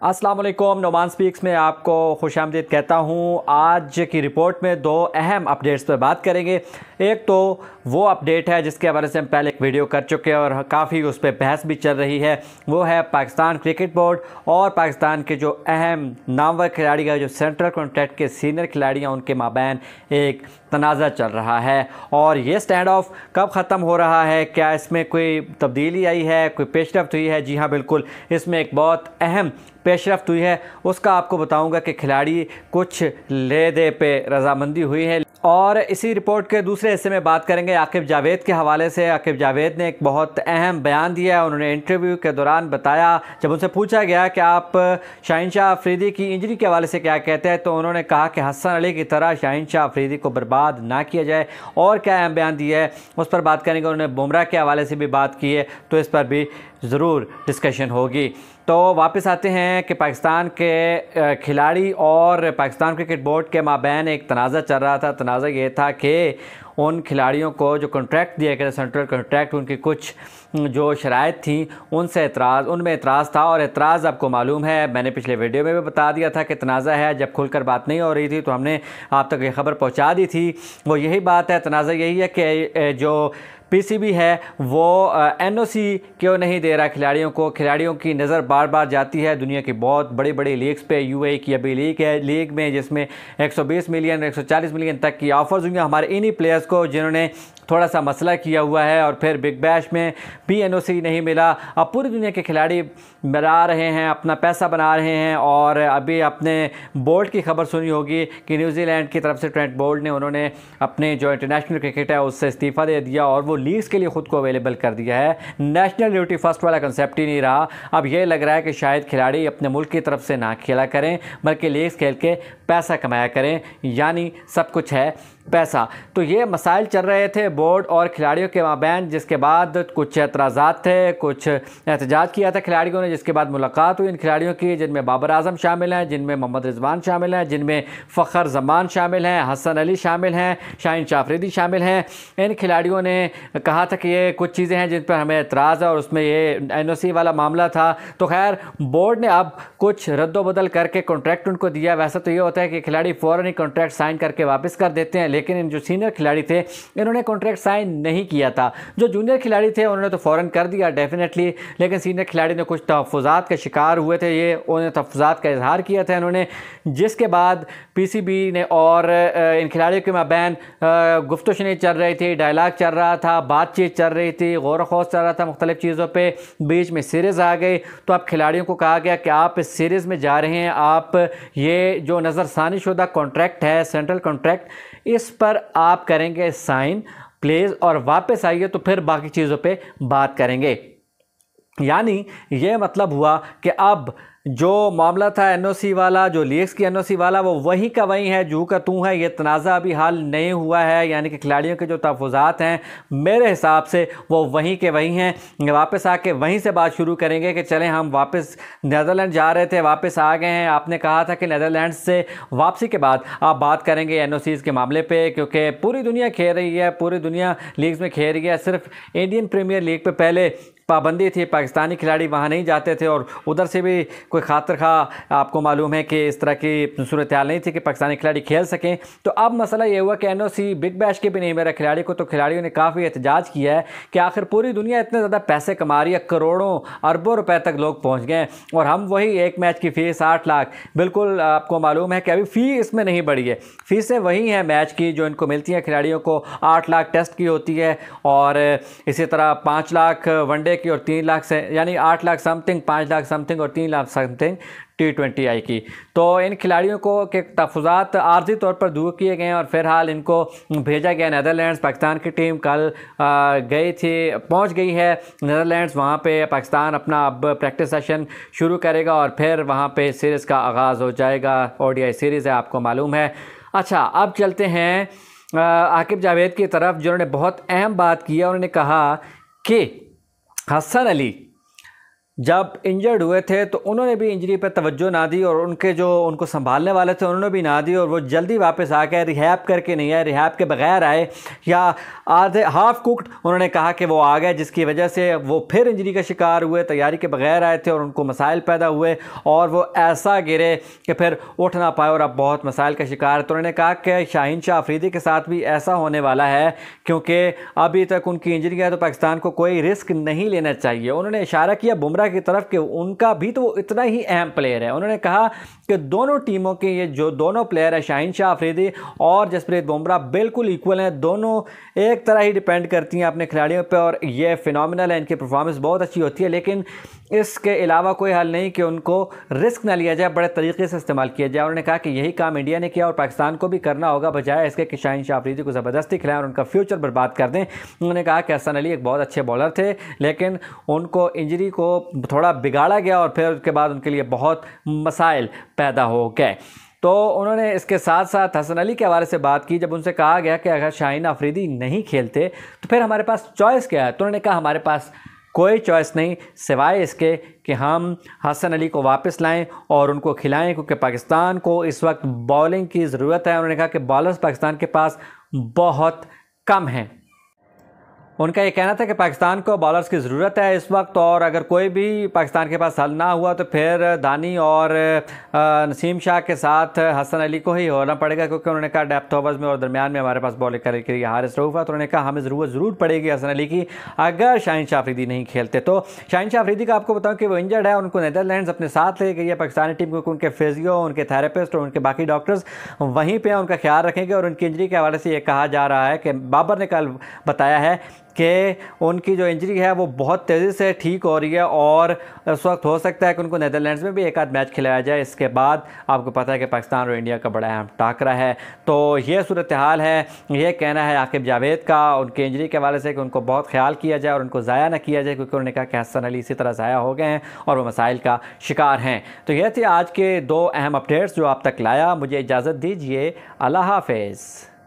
अस्सलाम वालेकुम। नोमान स्पीक्स में आपको खुशामदीद कहता हूँ। आज की रिपोर्ट में दो अहम अपडेट्स पर बात करेंगे। एक तो वो अपडेट है जिसके हवाले से हम पहले एक वीडियो कर चुके हैं और काफ़ी उस पर बहस भी चल रही है। वो है पाकिस्तान क्रिकेट बोर्ड और पाकिस्तान के जो अहम नामवर खिलाड़ी है, जो सेंट्रल कॉन्ट्रैक्ट के सीनियर खिलाड़ी हैं, उनके माबैन एक तनाज़ा चल रहा है। और ये स्टैंड ऑफ कब ख़त्म हो रहा है, क्या इसमें कोई तब्दीली आई है, कोई पेशरफ्त हुई है? जी हाँ, बिल्कुल, इसमें एक बहुत अहम पेशरफ्त हुई है। उसका आपको बताऊंगा कि खिलाड़ी कुछ ले दे पे रजामंदी हुई है। और इसी रिपोर्ट के दूसरे हिस्से में बात करेंगे आकिब जावेद के हवाले से। आकिब जावेद ने एक बहुत अहम बयान दिया है। उन्होंने इंटरव्यू के दौरान बताया, जब उनसे पूछा गया कि आप शाहीन शाह अफरीदी की इंजरी के हवाले से क्या कहते हैं, तो उन्होंने कहा कि हसन अली की तरह शाहीन शाह अफरीदी को बर्बाद ना किया जाए। और क्या अहम बयान दिया है उस पर बात करेंगे। उन्होंने बुमराह के हवाले से भी बात की है, तो इस पर भी ज़रूर डिस्कशन होगी। तो वापस आते हैं कि पाकिस्तान के खिलाड़ी और पाकिस्तान क्रिकेट बोर्ड के माबैन एक तनाज़ा चल रहा था। तनाज़ा ये था कि उन खिलाड़ियों को जो कॉन्ट्रैक्ट दिया गया, सेंट्रल कॉन्ट्रैक्ट, उनकी कुछ जो शराइत थी उनमें एतराज़ था। और एतराज़ आपको मालूम है, मैंने पिछले वीडियो में भी बता दिया था कि तनाज़ा है। जब खुलकर बात नहीं हो रही थी तो हमने आप तक ये खबर पहुंचा दी थी। वो यही बात है, तनाज़ा यही है कि जो पीसीबी है वो एनओसी क्यों नहीं दे रहा खिलाड़ियों को। खिलाड़ियों की नज़र बार बार जाती है दुनिया की बहुत बड़ी बड़ी लीग्स पे। यूएई की अभी लीग है, लीग में जिसमें 120 मिलियन 140 मिलियन तक की ऑफर्स हुई हैं हमारे इन्हीं प्लेयर्स को जिन्होंने थोड़ा सा मसला किया हुआ है। और फिर बिग बैश में भी एनओसी नहीं मिला। अब पूरी दुनिया के खिलाड़ी बना रहे हैं, अपना पैसा बना रहे हैं। और अभी अपने बोल्ट की खबर सुनी होगी कि न्यूजीलैंड की तरफ से ट्रेंट बोल्ट ने उन्होंने अपने जो इंटरनेशनल क्रिकेट है उससे इस्तीफ़ा दे दिया और वो लीग्स के लिए ख़ुद को अवेलेबल कर दिया है। नेशनल ड्यूटी फर्स्ट वाला कंसेप्ट ही नहीं रहा। अब ये लग रहा है कि शायद खिलाड़ी अपने मुल्क की तरफ से ना खेला करें बल्कि लीग्स खेल के पैसा कमाया करें, यानी सब कुछ है पैसा। तो ये मसाइल चल रहे थे बोर्ड और खिलाड़ियों के माबैन, जिसके बाद कुछ एतराज़ात थे, कुछ एहतजाज किया था खिलाड़ियों ने। जिसके बाद मुलाकात हुई इन खिलाड़ियों की, जिनमें बाबर आजम शामिल हैं, जिनमें मोहम्मद रिजवान शामिल हैं, जिनमें फ़खर जमान शामिल हैं, हसन अली शामिल हैं, शाहीन शाह अफरीदी शामिल हैं। इन खिलाड़ियों ने कहा था कि ये कुछ चीज़ें हैं जिन पर हमें एतराज़ है और उसमें ये एनओसी वाला मामला था। तो खैर बोर्ड ने अब कुछ रद्दोबदल करके कॉन्ट्रैक्ट उनको दिया। वैसा तो ये होता है कि खिलाड़ी फ़ौरन ही कॉन्ट्रैक्ट साइन करके वापस कर देते हैं, लेकिन इन जो सीनियर खिलाड़ी थे इन्होंने कॉन्ट्रैक्ट साइन नहीं किया था। जो जूनियर खिलाड़ी थे उन्होंने तो फ़ौरन कर दिया डेफिनेटली, लेकिन सीनियर खिलाड़ी ने कुछ तहफ़्फ़ुज़ात का शिकार हुए थे। ये उन्होंने तहफ़्फ़ुज़ात का इजहार किया था इन्होंने, जिसके बाद पीसीबी ने और इन खिलाड़ियों के माबैन गुफ्तगू चल रही थी, डायलॉग चल रहा था, बातचीत चल रही थी, गौर ख़ौज़ चल रहा था मुख्तलिफ़ चीज़ों पे। बीच में सीरीज़ आ गई तो अब खिलाड़ियों को कहा गया कि आप इस सीरीज़ में जा रहे हैं, आप ये जो नज़रसानी शुदा कॉन्ट्रैक्ट है, सेंट्रल कॉन्ट्रैक्ट, इस पर आप करेंगे साइन प्लीज़ और वापस आइए, तो फिर बाकी चीज़ों पे बात करेंगे। यानी ये मतलब हुआ कि अब जो मामला था एनओसी वाला, जो लीग्स की एनओसी वाला, वो वही का वही है, जू का तू है। ये तनाज़ा अभी हाल नहीं हुआ है, यानी कि खिलाड़ियों के जो तहफ़्फ़ुज़ात हैं मेरे हिसाब से वो वहीं के वहीं हैं। वापस आके वहीं से बात शुरू करेंगे कि चलें हम वापस नीदरलैंड जा रहे थे, वापस आ गए हैं। आपने कहा था कि नीदरलैंड से वापसी के बाद आप बात करेंगे एनओसीज़ के मामले पर, क्योंकि पूरी दुनिया खेल रही है, पूरी दुनिया लीग्स में खेल रही है। सिर्फ इंडियन प्रीमियर लीग पर पहले पाबंदी थी, पाकिस्तानी खिलाड़ी वहाँ नहीं जाते थे और उधर से भी कोई खातिर खा आपको मालूम है कि इस तरह की सूरत हाल नहीं थी कि पाकिस्तानी खिलाड़ी खेल सकें। तो अब मसला ये हुआ कि एनओसी बिग बैश के भी नहीं मेरा खिलाड़ी को। तो खिलाड़ियों ने काफ़ी एहतजाज किया है कि आखिर पूरी दुनिया इतने ज़्यादा पैसे कमा रही है, करोड़ों अरबों रुपए तक लोग पहुँच गए और हम वही एक मैच की फ़ीस 8 लाख, बिल्कुल आपको मालूम है कि अभी फ़ी इसमें नहीं बढ़ी है। फ़ीसें वही हैं मैच की जो इनको मिलती हैं खिलाड़ियों को, 8 लाख टेस्ट की होती है और इसी तरह 5 लाख वनडे की और 3 लाख से, यानी 8 लाख समथिंग, 5 लाख समथिंग और 3 लाख समथिंग T20I की। तो इन खिलाड़ियों को के तहफ़्फ़ुज़ात आर्जी तौर पर दूर किए गए हैं और फिलहाल इनको भेजा गया नीदरलैंड्स। पाकिस्तान की टीम कल पहुंच गई है नीदरलैंड्स। वहां पे पाकिस्तान अपना अब प्रैक्टिस सेशन शुरू करेगा और फिर वहां पे सीरीज़ का आगाज़ हो जाएगा। ओडीआई सीरीज़ है, आपको मालूम है। अच्छा, अब चलते हैं आकिब जावेद की तरफ, जिन्होंने बहुत अहम बात की है। उन्होंने कहा कि हसन अली जब इंजर्ड हुए थे तो उन्होंने भी इंजरी पर तवज्जो ना दी और उनके जो उनको संभालने वाले थे उन्होंने भी ना दी, और वो जल्दी वापस आ गए, रिहैब करके नहीं आए, रिहैब के बगैर आए या आधे हाफ कुक्ड उन्होंने कहा कि वो आ गए, जिसकी वजह से वो फिर इंजरी का शिकार हुए, तैयारी के बगैर आए थे और उनको मसाइल पैदा हुए और वो ऐसा गिरे कि फिर उठ ना पाए और अब बहुत मसाइल का शिकार। तो उन्होंने कहा कि शाहीन शाह अफरीदी के साथ भी ऐसा होने वाला है, क्योंकि अभी तक उनकी इंजरी है तो पाकिस्तान को कोई रिस्क नहीं लेना चाहिए। उन्होंने इशारा किया बुमराह की तरफ कि उनका भी तो इतना ही अहम प्लेयर है। उन्होंने कहा कि दोनों टीमों के ये जो दोनों प्लेयर है शाहीन शाह अफरीदी और जसप्रीत बुमराह बिल्कुल इक्वल हैं, दोनों एक तरह ही डिपेंड करती हैं अपने खिलाड़ियों पे और ये फिनोमिनल है, इनकी परफॉर्मेंस बहुत अच्छी होती है। लेकिन इसके अलावा कोई हल नहीं कि उनको रिस्क ना लिया जाए, बड़े तरीके से इस्तेमाल किया जाए। उन्होंने कहा कि यही काम इंडिया ने किया और पाकिस्तान को भी करना होगा, बजाय इसके कि शाहीन शाह अफरीदी को ज़बरदस्ती खिलाएं और उनका फ्यूचर बर्बाद कर दें। उन्होंने कहा कि हसन अली एक बहुत अच्छे बॉलर थे, लेकिन उनको इंजरी को थोड़ा बिगाड़ा गया और फिर उसके बाद उनके लिए बहुत मसाइल पैदा हो गए। तो उन्होंने इसके साथ साथ हसन अली के हवाले से बात की, जब उनसे कहा गया कि अगर शाहीन अफरीदी नहीं खेलते तो फिर हमारे पास चॉइस क्या है। तो उन्होंने कहा हमारे पास कोई चॉइस नहीं सिवाय इसके कि हम हसन अली को वापस लाएं और उनको खिलाएं, क्योंकि पाकिस्तान को इस वक्त बॉलिंग की ज़रूरत है। उन्होंने कहा कि बॉलर्स पाकिस्तान के पास बहुत कम हैं। उनका ये कहना था कि पाकिस्तान को बॉलर्स की ज़रूरत है इस वक्त, और अगर कोई भी पाकिस्तान के पास हल ना हुआ तो फिर दानी और नसीम शाह के साथ हसन अली को ही होना पड़ेगा, क्योंकि उन्होंने कहा डेप्थ ओवर्स में और दरमियान में हमारे पास बॉलिंग करने के लिए हारिस रऊफ है। तो उन्होंने कहा हमें ज़रूर पड़ेगी हसन अली की अगर शाहीन शाह अफरीदी नहीं खेलते। तो शाहीन शाह अफरीदी का आपको बताऊँ कि वो इंजर्ड है, उनको नीदरलैंड्स अपने साथ ले गई है पाकिस्तानी टीम, क्योंकि उनके फिजियो, उनके थेरेपिस्ट और उनके बाकी डॉक्टर्स वहीं पर उनका ख्याल रखेंगे। और उनकी इंजरी के हवाले से ये कहा जा रहा है कि बाबर ने कल बताया है कि उनकी जो इंजरी है वो बहुत तेज़ी से ठीक हो रही है और इस वक्त हो सकता है कि उनको नीदरलैंड्स में भी एक आध मैच खिलाया जाए। इसके बाद आपको पता है कि पाकिस्तान और इंडिया का बड़ा अहम टाकरा है। तो ये सूरत हाल है। ये कहना है आकिब जावेद का उनकी इंजरी के हवाले से कि उनको बहुत ख्याल किया जाए और उनको ज़ाया ना किया जाए, क्योंकि उन्होंने कहा कि हसन अली इसी तरह ज़ाया हो गए हैं और वो मसाइल का शिकार हैं। तो ये थे आज के दो अहम अपडेट्स जो आप तक लाया। मुझे इजाज़त दीजिए। अल्लाह हाफ़िज़।